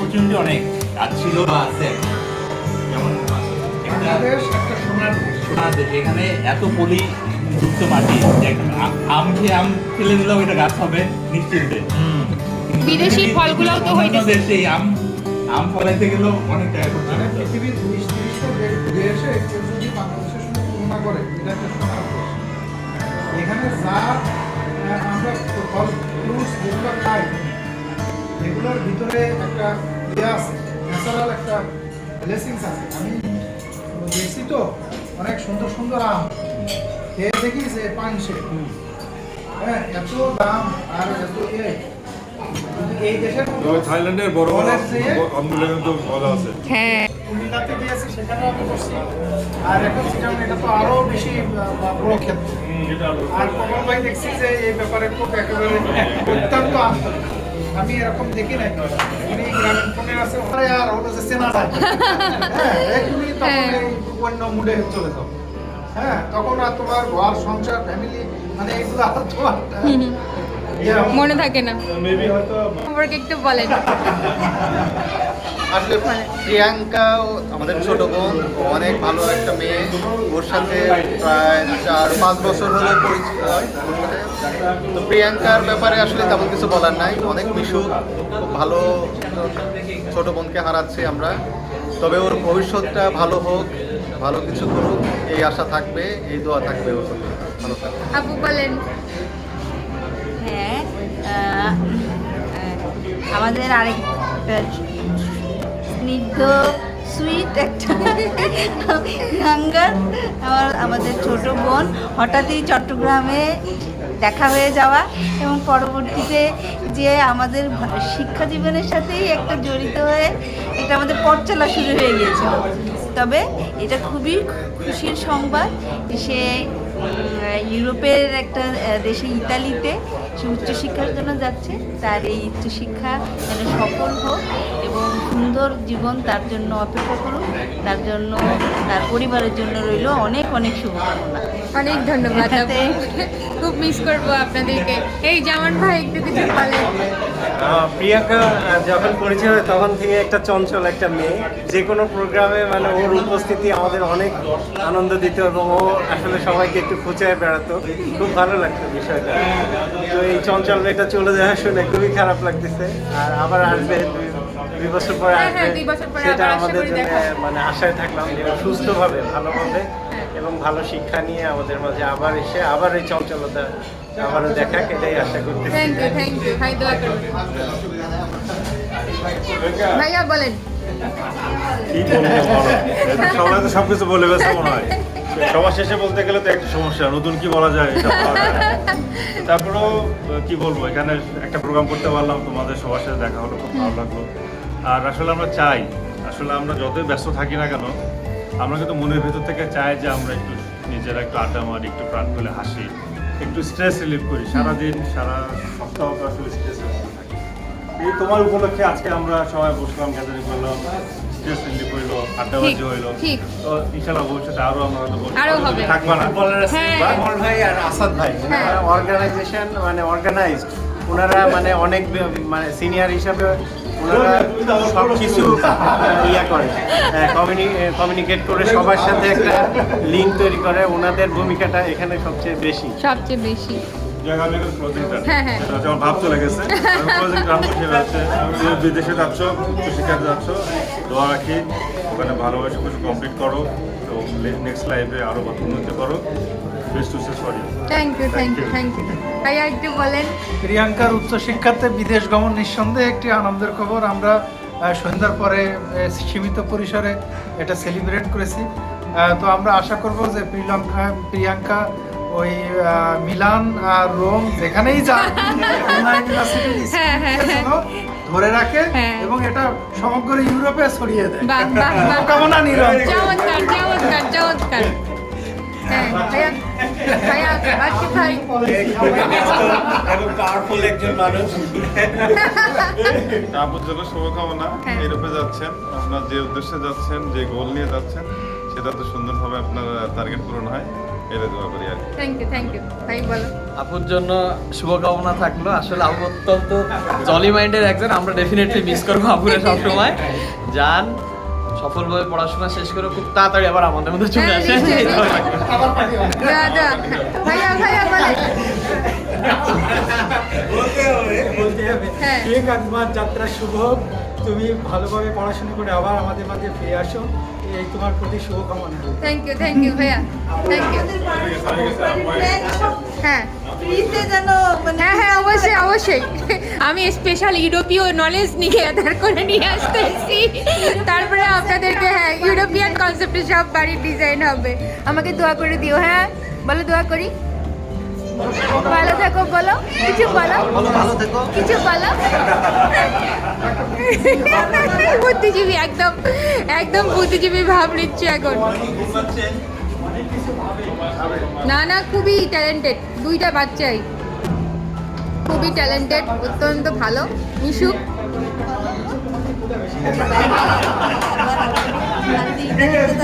Opportunity অনেক কাজ ছিল বা আছে, যেমন একটা সোনার দেশ, এখানে এত পলি যুক্ত মাটি যে আম খেয়ে আম ফেলে দিলেও এটা গাছ হবে নিশ্চিন্তে। বিদেশি ফলগুলোও তো হইতেছে। দেশে আম আম ফলাইতে গেলেও অনেক টাকা খরচ মানে করতে হবে। পৃথিবীর 20-30টা দেশে কেউ যদি বাংলাদেশের সঙ্গে তুলনা করে, এটা একটা সোনার দেশ। এখানে যা আমরা ফল ফ্রুটস যেগুলো খাই, এগুলোর ভিতরে একটা ইয়ে আছে, ন্যাচারাল একটা ব্লেসিংস আছে। আমি দেখছি তো অনেক সুন্দর সুন্দর আম খেয়ে দেখি যে পানসে, হ্যাঁ, এত দাম আর এত ইয়ে। কিন্তু এই দেশের থাইল্যান্ডের বড় বড় ফলের চেয়ে আমগুলো তো ভালো আছে। হ্যাঁ, কুমিল্লাতে গিয়েছি, সেখানেও আমি করছি। আর এখন চিটাগাং, এটা তো আরো বেশি বড় ক্ষেত্র। আর কমল ভাই দেখছি যে এই ব্যাপারে খুব একেবারে অত্যন্ত আন্তরিক। আমি এরকম দেখি নাই। উনি গ্রামীণ ফোনে আছে, ওখানে আর হলো যে চেনা যায়। হ্যাঁ, তুমি তখন এই অন্য মুডে চলে যাও। হ্যাঁ, তখন আর তোমার ঘর সংসার ফ্যামিলি মানে এগুলো আর তোমার মনে থাকে না। মেবি হয়তো সম্পর্কে একটু বলেন। আসলে প্রিয়াঙ্কা আমাদের ছোট বোন, ও অনেক ভালো একটা মেয়ে। ওর সাথে প্রায় 4-5 বছর হলো পরিচিত হয় ওর সাথে। তো প্রিয়াঙ্কার ব্যাপারে আসলে তেমন কিছু বলার নাই, অনেক মিশুক, খুব ভালো ছোট বোনকে হারাচ্ছি আমরা। তবে ওর ভবিষ্যৎটা ভালো হোক, ভালো কিছু করুক, এই আশা থাকবে, এই দোয়া থাকবে ওর প্রতি। ভালো থাকবে। আপু বলেন। হ্যাঁ, আমাদের আরেকটা স্নিগ্ধ সুইট একটা ইয়াঙ্গার আমাদের ছোট বোন, হঠাৎই চট্টগ্রামে দেখা হয়ে যাওয়া এবং পরবর্তীতে যে আমাদের শিক্ষা জীবনের সাথেই একটা জড়িত হয়ে একটা আমাদের পথ চলা শুরু হয়ে গিয়েছিল। তবে এটা খুবই খুশির সংবাদ, সে ইউরোপের একটা দেশে ইতালিতে সে উচ্চশিক্ষার জন্য যাচ্ছে। তার এই উচ্চশিক্ষা যেন সফল হোক এবং সুন্দর জীবন তার জন্য অপেক্ষা করুক। তার জন্য, তার পরিবারের জন্য রইল অনেক অনেক শুভকামনা। অনেক ধন্যবাদ আপু, খুব মিস করবো আপনাদেরকে। এই জামান ভাই একটু কিছু বলেন। প্রিয়াঙ্কা যখন পরিচয় হয় তখন থেকে একটা চঞ্চল একটা মেয়ে, যে কোনো প্রোগ্রামে মানে ওর উপস্থিতি আমাদের অনেক আনন্দ দিত এবং ও আসলে সবাইকে একটু খুঁচায় বেড়াতো, খুব ভালো লাগতো বিষয়টা। তো এই চঞ্চল মেয়েটা চলে যাওয়া শুনে খুবই খারাপ লাগতেছে। আর আবার আসবে, দুই বছর পরে হ্যাঁ, আসবে, 2 বছর পরে সেটা আবার আশা আমাদের করি জন্য দেখা। মানে আশায় থাকলাম যে ও সুস্থভাবে ভালোভাবে এবং ভালো শিক্ষা নিয়ে আমাদের মাঝে আবার এসে আবার এই চঞ্চলতা আবারও দেখা, এটাই আশা করতেছি। থ্যাংক ইউ ভাই, দোয়া করবেন। ভাইয়া বলেন। কি বলবো বলো, সবাই তো সবকিছু বলে ব্যস্ত মনে হয়। সবার শেষে বলতে গেলে তো একটা সমস্যা, নতুন কি বলা যায় এটা বলা যায় না। তারপরেও কি বলবো, এখানে একটা প্রোগ্রাম করতে পারলাম, তোমাদের সবার সাথে দেখা হলো, খুব ভালো লাগলো। আর আসলে আমরা চাই, আসলে আমরা যতই ব্যস্ত থাকি না কেন, আমরা কিন্তু মনের ভেতর থেকে চাই যে আমরা একটু নিজেরা একটু আড্ডা মারি, একটু প্রাণ খুলে হাসি, একটু স্ট্রেস রিলিফ করি। সারাদিন সারা সপ্তাহ তো আসলে স্ট্রেসের মধ্যে থাকি। এই তোমার উপলক্ষে আজকে আমরা সবাই বসলাম, গ্যাদারিং করলাম, স্ট্রেস রিলিফ হইলো, আড্ডাবাজি হইলো। ঠিক। তো ইনশাআল্লাহ ভবিষ্যতে আরো আমরা হয়তো বসবো। আরো হবে। থাকবা না হ্যাঁ। কমল ভাই আর আসাদ ভাই হ্যাঁ। অর্গানাইজেশন মানে অর্গানাইজড, ওনারা মানে অনেক মানে সিনিয়র হিসাবে ওনারা সব কিছু ইয়া করে, কমিউনিকেট করে সবার সাথে একটা লিঙ্ক তৈরি করে। ওনাদের ভূমিকাটা এখানে সবচেয়ে বেশি। সবচেয়ে বেশি। জায়গা আমি এখন ক্লোজিং টাইম। হ্যাঁ, হ্যাঁ। এটা হচ্ছে আমার ভাব চলে গেছে। আমি ক্লোজিং টাইম হিসেবে আছে। তুমি বিদেশে যাচ্ছ, শিক্ষাতে যাচ্ছ, দোয়া রাখি ওখানে ভালোভাবে সব কিছু কমপ্লিট করো, তো নেক্সট লাইফে আরো উন্নতি করো। Best wishes for you. Thank you ভাইয়া একটু বলেন। প্রিয়াঙ্কার উচ্চশিক্ষার্থে বিদেশ গমন নিঃসন্দেহে একটি আনন্দের খবর। আমরা সন্ধ্যার পরে সীমিত পরিসরে এটা সেলিব্রেট করেছি। তো আমরা আশা করব যে প্রিয়াঙ্কা ওই মিলান আর রোম যেখানেই যান ধরে রাখে হ্যাঁ। এবং এটা সমগ্র ইউরোপে ছড়িয়ে দেয়। বাহ, বাহ, বাহ। কামনা নিরন্তর। চমৎকার। হ্যাঁ, ভাইয়া আশিক ভাই। এবং পাওয়ারফুল একজন মানুষ। আপনার জন্য শুভকামনা। হ্যাঁ। ইউরোপে যাচ্ছেন, আপনার যে উদ্দেশ্যে যাচ্ছেন, যে গোল নিয়ে যাচ্ছেন, সেটা তো সুন্দরভাবে আপনার টার্গেট পূরণ হয়। এটা দোয়া করি আর কি। থ্যাংক ইউ ভাই বলো। আপুর জন্য শুভকামনা থাকলো। আসলে আপু অত্যন্ত জলি মাইন্ডের একজন, আমরা ডেফিনেটলি মিস করবো আপুরে সবসময়। যান সফলভাবে পড়াশোনা শেষ করে খুব তাড়াতাড়ি আবার আমাদের মধ্যে চলে আসে। হ্যাঁ, এই দোয়া থাকলো। দাদা ভাইয়া বলে। বলতে হবে হ্যাঁ। প্রিয়াঙ্কা, তোমার যাত্রা শুভ হোক। তুমি ভালোভাবে পড়াশোনা করে আবার আমাদের মাঝে ফিরে আসো, এই তোমার প্রতি শুভকামনা। থ্যাংক ইউ ভাইয়া, থ্যাংক ইউ। হ্যাঁ ফ্রিতে যেন মানে হ্যাঁ অবশ্যই আমি স্পেশাল ইউরোপীয় নলেজ নিয়ে আধার করে নিয়ে আসতেছি, তারপরে আপনাদেরকে হ্যাঁ ইউরোপিয়ান কনসেপ্টে সব বাড়ির ডিজাইন হবে। আমাকে দোয়া করে দিও। হ্যাঁ বলো, দোয়া করি। ভালো থাকো, বলো কিছু, বলো ভালো থেকো। কিছু বলো। বুদ্ধিজীবী, একদম বুদ্ধিজীবী ভাব নিচ্ছে এখন। না খুবই ট্যালেন্টেড, দুইটা বাচ্চাই খুবই ট্যালেন্টেড, অত্যন্ত ভালো, মিশুক। দেখতে